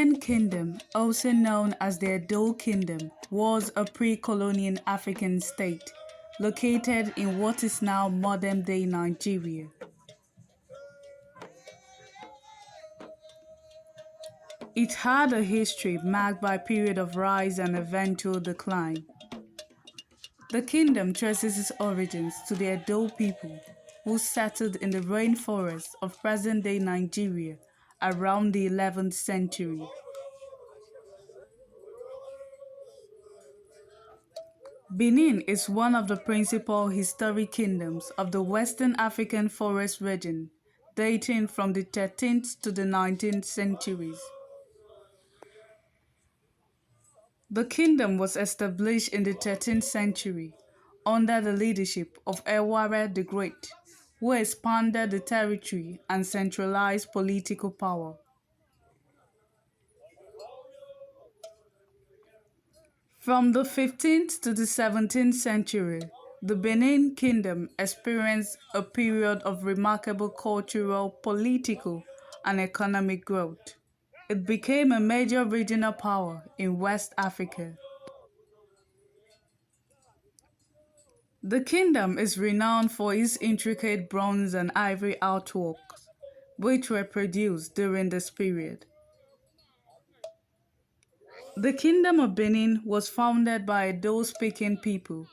Benin Kingdom, also known as the Edo Kingdom, was a pre-colonial African state located in what is now modern-day Nigeria. It had a history marked by a period of rise and eventual decline. The kingdom traces its origins to the Edo people, who settled in the rainforests of present-day Nigeria around the 11th century. Benin is one of the principal historic kingdoms of the Western African forest region, dating from the 13th to the 19th centuries. The kingdom was established in the 13th century under the leadership of Ewuare the Great, who expanded the territory and centralized political power. From the 15th to the 17th century, the Benin Kingdom experienced a period of remarkable cultural, political, and economic growth. It became a major regional power in West Africa. The kingdom is renowned for its intricate bronze and ivory artworks, which were produced during this period. The Kingdom of Benin was founded by Edo-speaking people,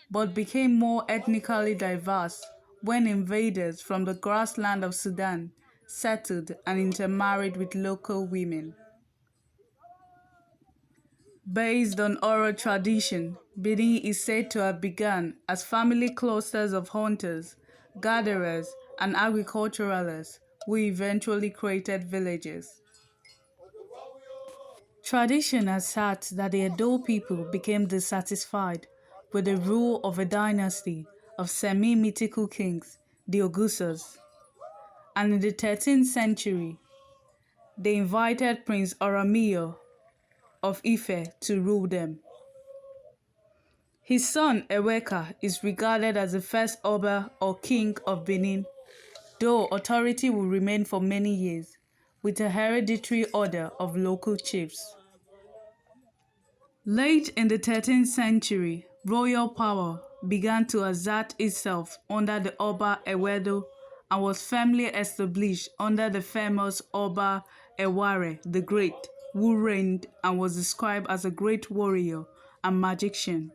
but became more ethnically diverse when invaders from the grassland of Sudan settled and intermarried with local women. Based on oral tradition, Benin is said to have begun as family clusters of hunters, gatherers, and agriculturalists who eventually created villages. Tradition has had that the Edo people became dissatisfied with the rule of a dynasty of semi-mythical kings, the Ogusas, and in the 13th century, they invited Prince Oromio of Ife to rule them. His son Eweka is regarded as the first Oba or king of Benin, though authority will remain for many years, with a hereditary order of local chiefs. Late in the 13th century, royal power began to assert itself under the Oba Ewuare and was firmly established under the famous Oba Ewuare the Great, who reigned and was described as a great warrior and magician.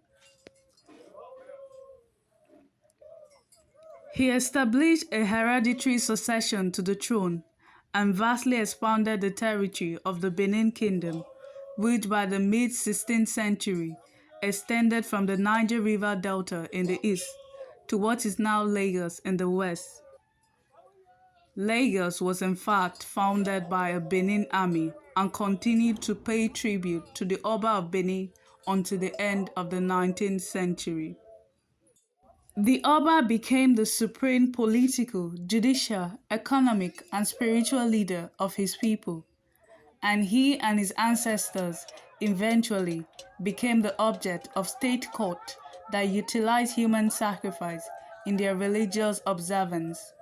He established a hereditary succession to the throne and vastly expanded the territory of the Benin Kingdom, which by the mid-16th century extended from the Niger River Delta in the east to what is now Lagos in the west. Lagos was in fact founded by a Benin army and continued to pay tribute to the Oba of Benin until the end of the 19th century. The Oba became the supreme political, judicial, economic, and spiritual leader of his people, and he and his ancestors eventually became the object of state court that utilized human sacrifice in their religious observance.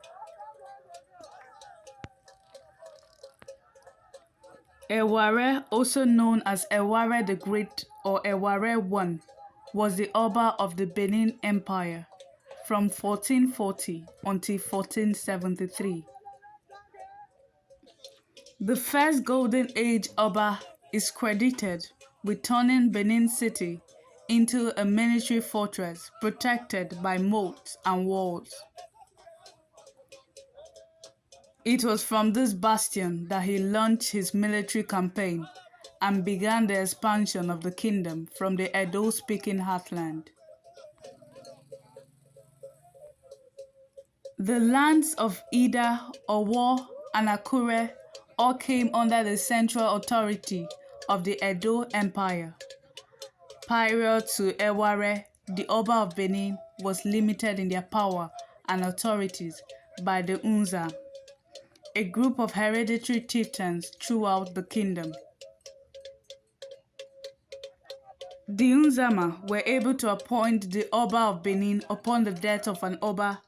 Ewuare, also known as Ewuare the Great or Ewuare I, was the Oba of the Benin Empire from 1440 until 1473. The first Golden Age Oba is credited with turning Benin City into a military fortress protected by moats and walls. It was from this bastion that he launched his military campaign and began the expansion of the kingdom from the Edo-speaking heartland. The lands of Ida, Owo, and Akure all came under the central authority of the Edo Empire. Prior to Ewuare, the Oba of Benin was limited in their power and authorities by the Unza, a group of hereditary chieftains throughout the kingdom. The Unzama were able to appoint the Oba of Benin upon the death of an Oba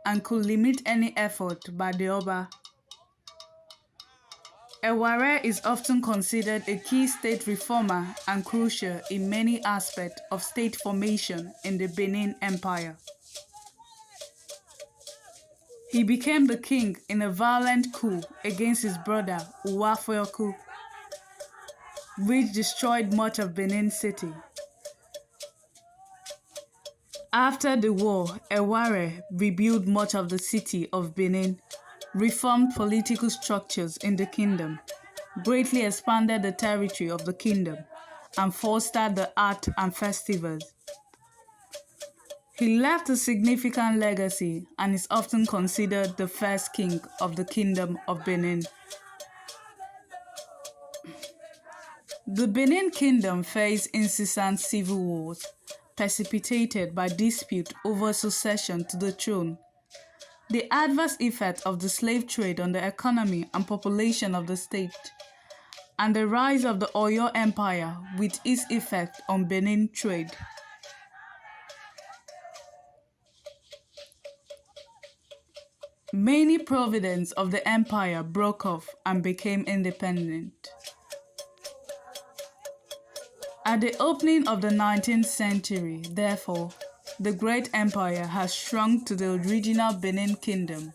and could limit any effort by the Oba. Ewuare is often considered a key state reformer and crucial in many aspects of state formation in the Benin Empire. He became the king in a violent coup against his brother Uwafoku, which destroyed much of Benin City. After the war, Ewuare rebuilt much of the city of Benin, reformed political structures in the kingdom, greatly expanded the territory of the kingdom, and fostered the art and festivals. He left a significant legacy and is often considered the first king of the Kingdom of Benin. The Benin Kingdom faced incessant civil wars, precipitated by dispute over succession to the throne. The adverse effect of the slave trade on the economy and population of the state, and the rise of the Oyo Empire with its effect on Benin trade. Many provinces of the empire broke off and became independent. At the opening of the 19th century, therefore, the great empire has shrunk to the original Benin Kingdom,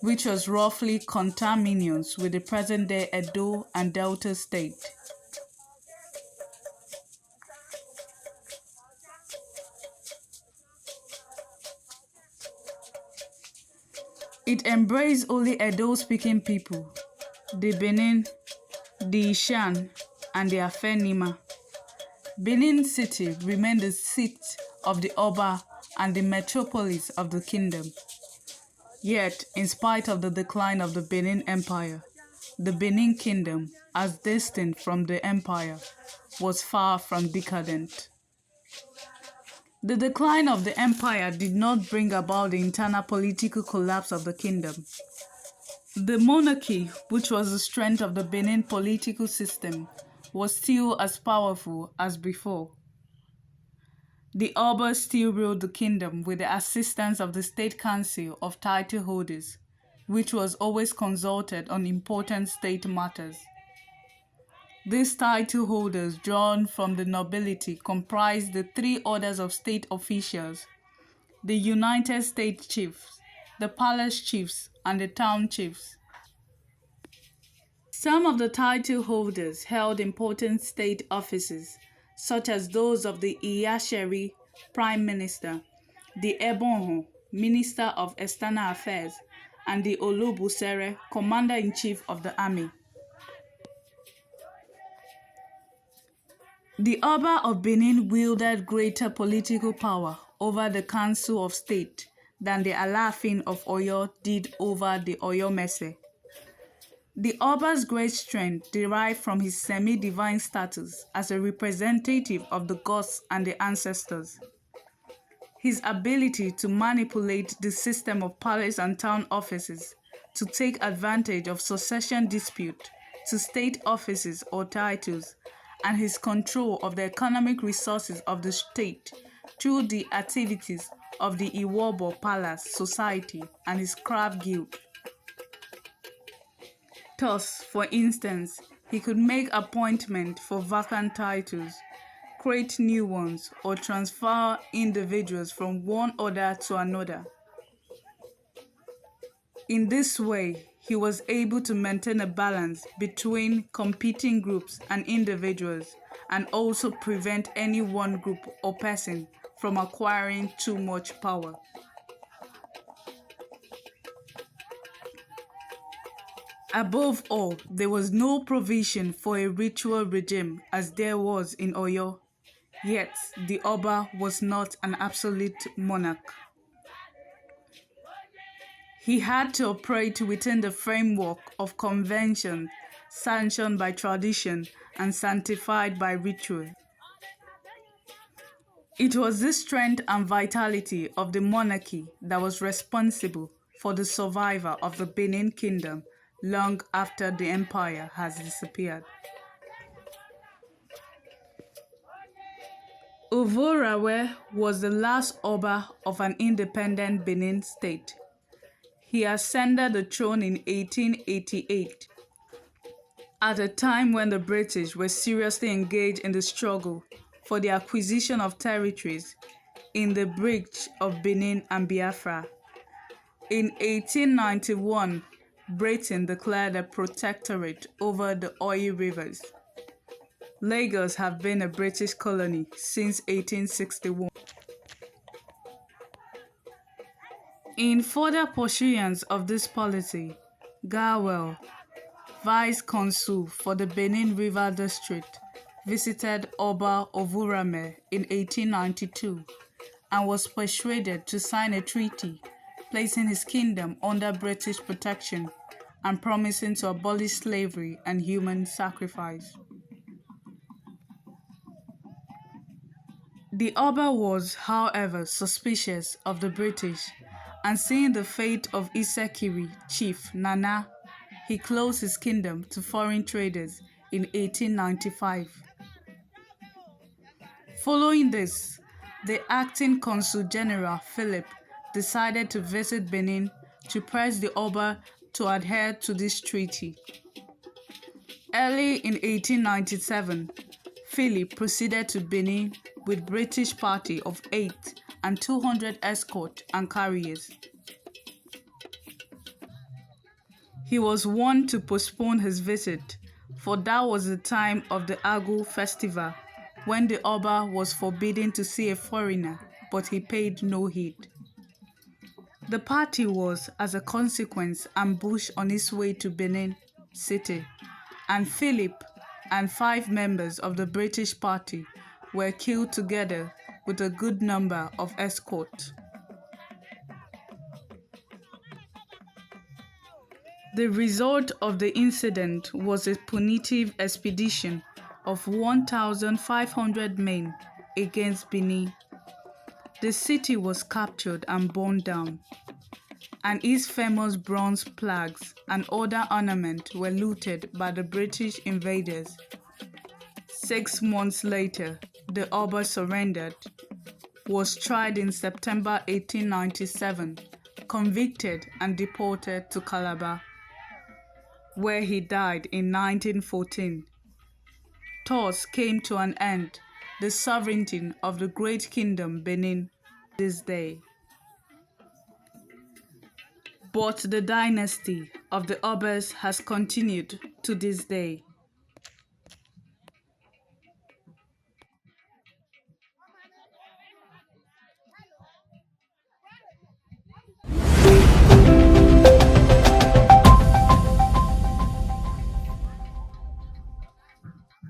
which was roughly conterminous with the present-day Edo and Delta state. It embraced only Edo-speaking people, the Benin, the Ishan, and the Afenima. Benin City remained the seat of the Oba and the metropolis of the kingdom. Yet, in spite of the decline of the Benin Empire, the Benin Kingdom, as distinct from the empire, was far from decadent. The decline of the empire did not bring about the internal political collapse of the kingdom. The monarchy, which was the strength of the Benin political system, was still as powerful as before. The Oba still ruled the kingdom with the assistance of the State Council of title holders, which was always consulted on important state matters. These title holders, drawn from the nobility, comprised the three orders of state officials: the United States Chiefs, the Palace Chiefs, and the Town Chiefs. Some of the title holders held important state offices, such as those of the Iyasheri, Prime Minister, the Ebonho, Minister of External Affairs, and the Olubusere, Commander-in-Chief of the Army. The Oba of Benin wielded greater political power over the Council of State than the Alaafin of Oyo did over the Oyo Mese. The Oba's great strength derived from his semi-divine status as a representative of the gods and the ancestors. His ability to manipulate the system of palace and town offices to take advantage of succession dispute to state offices or titles, and his control of the economic resources of the state through the activities of the Iwobo Palace Society and his craft guild. Thus, for instance, he could make appointments for vacant titles, create new ones, or transfer individuals from one order to another. In this way, he was able to maintain a balance between competing groups and individuals, and also prevent any one group or person from acquiring too much power. Above all, there was no provision for a ritual regime as there was in Oyo, yet the Oba was not an absolute monarch. He had to operate within the framework of convention sanctioned by tradition and sanctified by ritual. It was this strength and vitality of the monarchy that was responsible for the survival of the Benin Kingdom long after the empire has disappeared. Oba Ewuare was the last Oba of an independent Benin state. He ascended the throne in 1888, at a time when the British were seriously engaged in the struggle for the acquisition of territories in the Bridge of Benin and Biafra. In 1891, Britain declared a protectorate over the Oyi rivers. Lagos have been a British colony since 1861. In further pursuance of this policy, Garwell, Vice Consul for the Benin River District, visited Oba Ewuare in 1892 and was persuaded to sign a treaty placing his kingdom under British protection and promising to abolish slavery and human sacrifice. The Oba was, however, suspicious of the British, and seeing the fate of Isekiri chief Nana, he closed his kingdom to foreign traders in 1895. Following this, the acting Consul General Philip decided to visit Benin to press the Oba to adhere to this treaty. Early in 1897, Philip proceeded to Benin with British party of 8 and 200 escort and carriers. He was warned to postpone his visit, for that was the time of the Agu festival, when the Oba was forbidden to see a foreigner, but he paid no heed. The party was, as a consequence, ambushed on its way to Benin City, and Philip and 5 members of the British party were killed together with a good number of escorts. The result of the incident was a punitive expedition of 1,500 men against Benin. The city was captured and burned down, and its famous bronze plaques and other ornaments were looted by the British invaders. 6 months later, the Oba surrendered, was tried in September 1897, convicted and deported to Calabar, where he died in 1914. Thus came to an end the sovereignty of the great kingdom Benin this day. But the dynasty of the Obas has continued to this day.